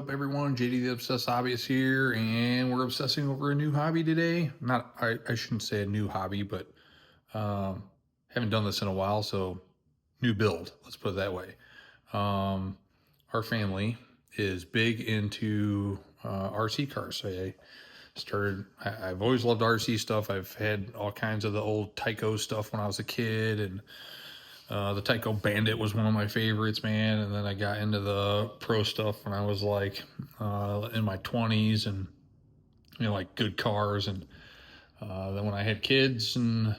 up, everyone? JD the Obsessed Hobbyist here, and we're obsessing over a new hobby today. I shouldn't say a new hobby, but um, haven't done this in a while, so new build. Let's put it that way. Our family is big into RC cars. I've always loved RC stuff. I've had all kinds of the old Tyco stuff when I was a kid, and the Tyco Bandit was one of my favorites, man. And then I got into the pro stuff when I was like in my 20s, and like good cars. And then when I had kids and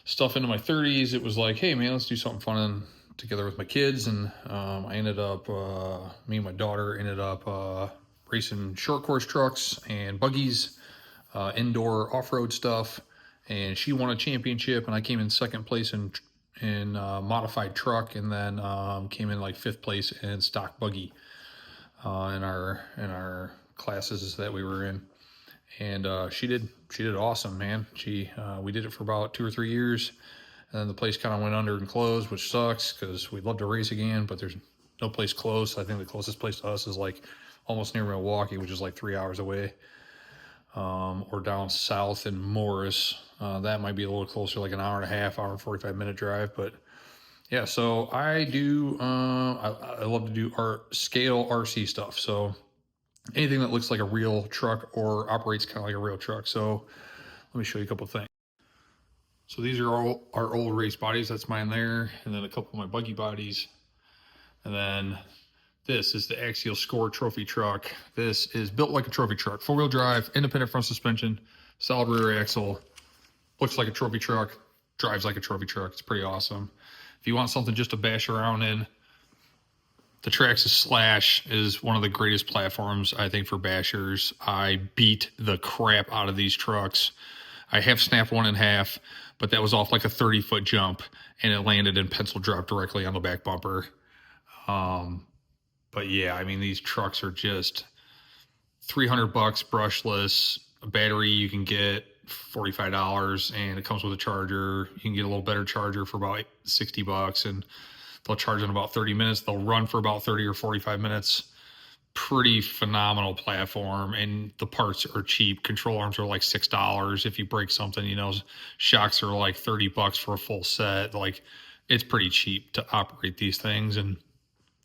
stuff into my 30s, it was like, hey, man, let's do something fun together with my kids. And I ended up, me and my daughter ended up racing short course trucks and buggies, indoor off-road stuff. And she won a championship, and I came in second place in modified truck, and then came in like fifth place in stock buggy in our classes that we were in. And she did awesome, man. We did it for about 2 or 3 years, and then the place kind of went under and closed, which sucks because we'd love to race again, but there's no place close. I think the closest place to us is like almost near Milwaukee, which is like 3 hours away. Or down south in Morris. That might be a little closer, like an hour and a half, hour and 45-minute drive. But yeah, so I do, I love to do scale RC stuff. So anything that looks like a real truck or operates kind of like a real truck. So let me show you a couple of things. So these are all our old race bodies. That's mine there. And then a couple of my buggy bodies. And then this is the Axial Score trophy truck. This is built like a trophy truck. 4-wheel drive, independent front suspension, solid rear axle. Looks like a trophy truck, drives like a trophy truck. It's pretty awesome. If you want something just to bash around in, the Traxxas Slash is one of the greatest platforms, I think, for bashers. I beat the crap out of these trucks. I have snapped one in half, but that was off like a 30-foot jump, and it landed and pencil dropped directly on the back bumper. But yeah, I mean, these trucks are just $300 brushless. A battery you can get $45, and it comes with a charger. You can get a little better charger for about $60, and they'll charge in about 30 minutes. They'll run for about 30 or 45 minutes. Pretty phenomenal platform, and the parts are cheap. Control arms are like $6. If you break something, shocks are like $30 for a full set. Like, it's pretty cheap to operate these things, and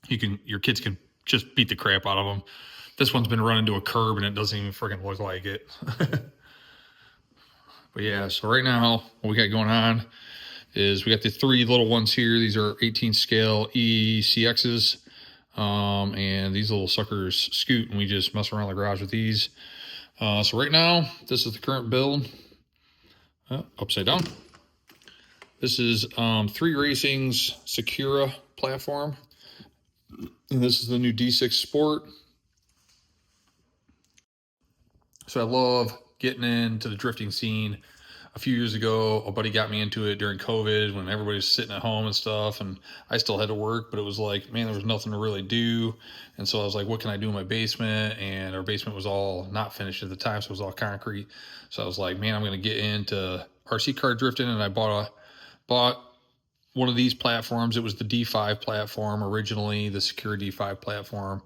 your kids can just beat the crap out of them. This one's been run into a curb, and it doesn't even freaking look like it. But yeah, so right now what we got going on is we got the 3 little ones here. These are 18 scale ECXs, and these little suckers scoot, and we just mess around the garage with these. So right now, this is the current build. Upside down. This is 3 Racing's Sakura platform. And this is the new D6 Sport. So I love getting into the drifting scene. A few years ago, a buddy got me into it during COVID when everybody was sitting at home and stuff, and I still had to work, but it was like, man, there was nothing to really do. And so I was like, what can I do in my basement? And our basement was all not finished at the time, so it was all concrete. So I was like, man, I'm going to get into RC car drifting, and I bought one of these platforms. It was the D5 platform originally, the Sakura D5 platform,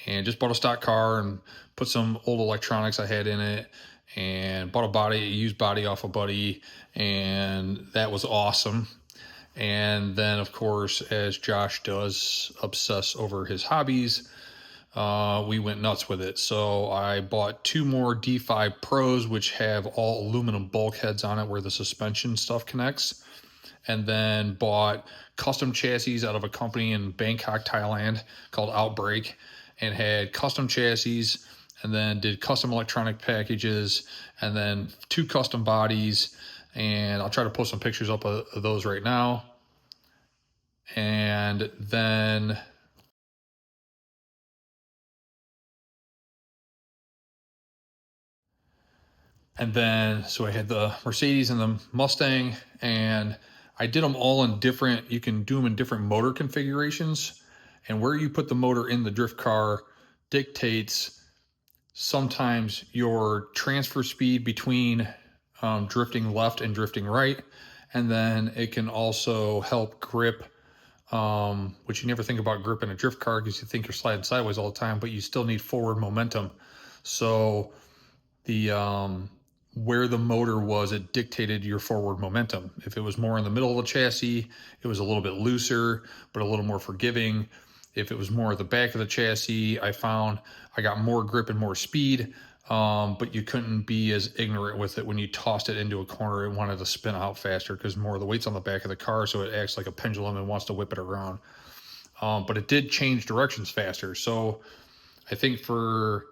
and just bought a stock car and put some old electronics I had in it, and bought a used body off a buddy, and that was awesome. And then, of course, as Josh does, obsess over his hobbies, we went nuts with it. So I bought 2 more D5 Pros, which have all aluminum bulkheads on it where the suspension stuff connects. And then bought custom chassis out of a company in Bangkok, Thailand called Outbreak, and had custom chassis, and then did custom electronic packages, and then 2 custom bodies. And I'll try to post some pictures up of those right now. And then so I had the Mercedes and the Mustang, and I did them all in different, you can do them in different motor configurations, and where you put the motor in the drift car dictates sometimes your transfer speed between drifting left and drifting right, and then it can also help grip which you never think about grip in a drift car because you think you're sliding sideways all the time, but you still need forward momentum. So the where the motor was, it dictated your forward momentum. If it was more in the middle of the chassis, it was a little bit looser, but a little more forgiving. If it was more at the back of the chassis, I found I got more grip and more speed, but you couldn't be as ignorant with it when you tossed it into a corner. It wanted to spin out faster because more of the weight's on the back of the car, so it acts like a pendulum and wants to whip it around. But it did change directions faster. So I think for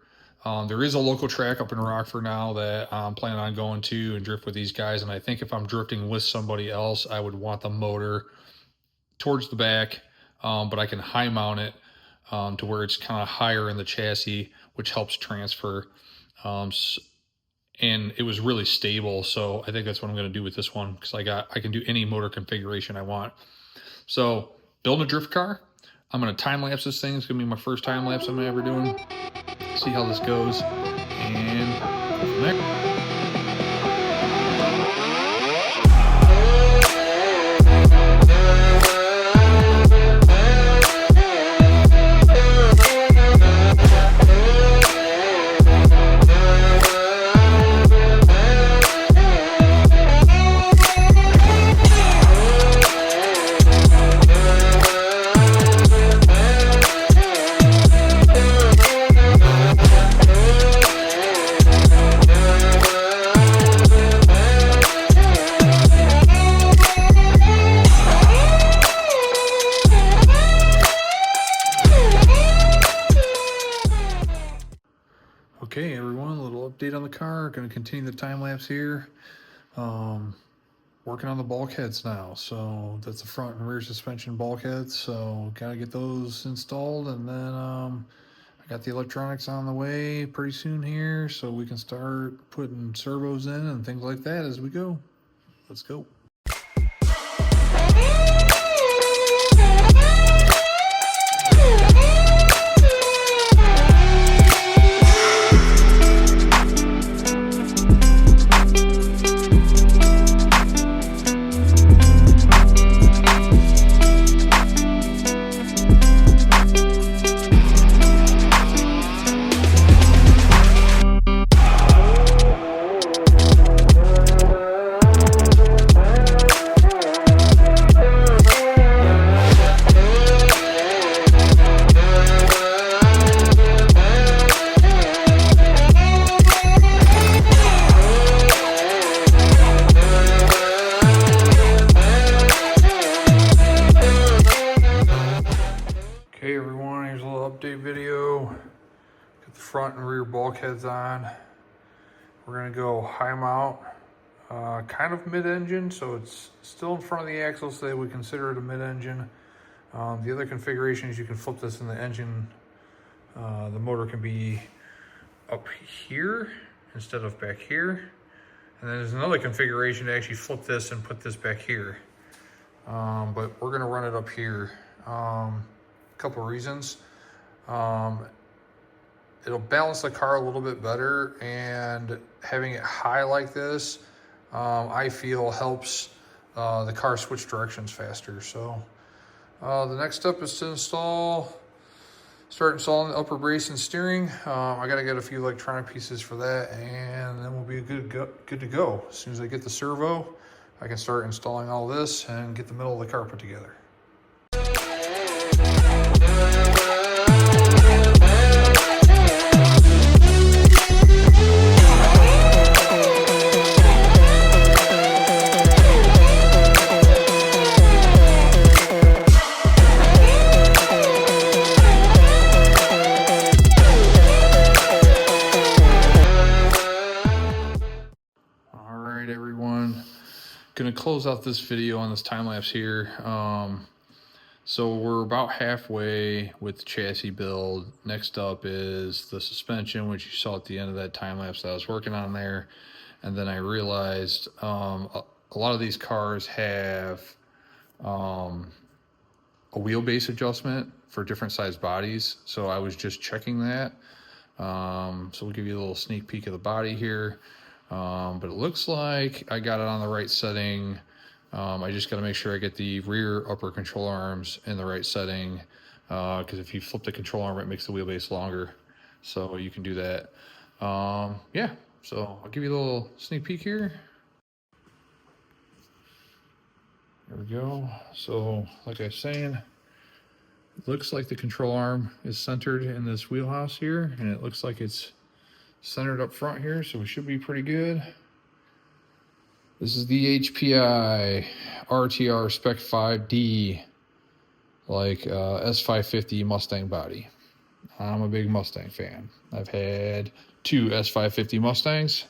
there is a local track up in Rockford now that I'm planning on going to and drift with these guys. And I think if I'm drifting with somebody else, I would want the motor towards the back, but I can high mount it to where it's kind of higher in the chassis, which helps transfer. And it was really stable. So I think that's what I'm going to do with this one because I can do any motor configuration I want. So building a drift car, I'm going to time lapse this thing. It's going to be my first time lapse I'm ever doing. See how this goes, and go from there. Okay, everyone, a little update on the car. Going to continue the time lapse here. Working on the bulkheads now. So that's the front and rear suspension bulkheads. So got to get those installed, and then I got the electronics on the way pretty soon here, so we can start putting servos in and things like that as we go. Let's go. Okay everyone, here's a little update video. Got the front and rear bulkheads on. We're gonna go high mount, kind of mid-engine, so it's still in front of the axle, so they would consider it a mid-engine. The other configuration is you can flip this in the engine. The motor can be up here instead of back here. And then there's another configuration to actually flip this and put this back here. But we're gonna run it up here. Couple reasons. It'll balance the car a little bit better, and having it high like this, I feel helps the car switch directions faster. So the next step is to start installing the upper brace and steering. I gotta get a few electronic pieces for that, and then we'll be good to go. As soon as I get the servo, I can start installing all this and get the middle of the car put together. Everyone, gonna close out this video on this time lapse here. So we're about halfway with the chassis build. Next up is the suspension, which you saw at the end of that time lapse that I was working on there. And then I realized a lot of these cars have a wheelbase adjustment for different size bodies. So I was just checking that. So we'll give you a little sneak peek of the body here. But it looks like I got it on the right setting. I just got to make sure I get the rear upper control arms in the right setting, because if you flip the control arm, it makes the wheelbase longer. So you can do that. Yeah, so I'll give you a little sneak peek here. There we go. So like I was saying, it looks like the control arm is centered in this wheelhouse here, and it looks like it's centered up front here, so we should be pretty good. This is the HPI RTR Spec 5D, like S550 Mustang body. I'm a big Mustang fan. I've had 2 S550 Mustangs.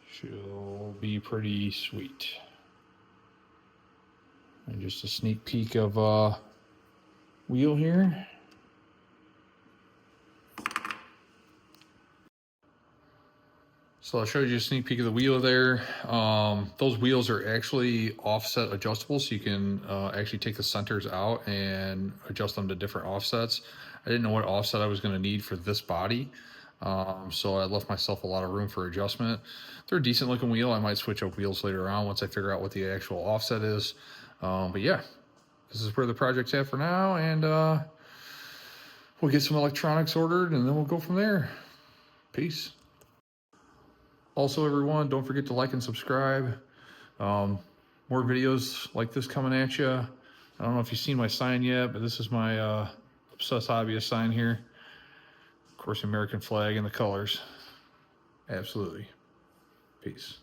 She'll be pretty sweet. And just a sneak peek of wheel here. So I showed you a sneak peek of the wheel there. Those wheels are actually offset adjustable, so you can actually take the centers out and adjust them to different offsets. I didn't know what offset I was going to need for this body, so I left myself a lot of room for adjustment. They're a decent looking wheel. I might switch up wheels later on once I figure out what the actual offset is. But yeah, this is where the project's at for now, and we'll get some electronics ordered, and then we'll go from there. Peace. Also, everyone, don't forget to like and subscribe. More videos like this coming at you. I don't know if you've seen my sign yet, but this is my Obsessed Hobbyist sign here. Of course, the American flag and the colors. Absolutely. Peace.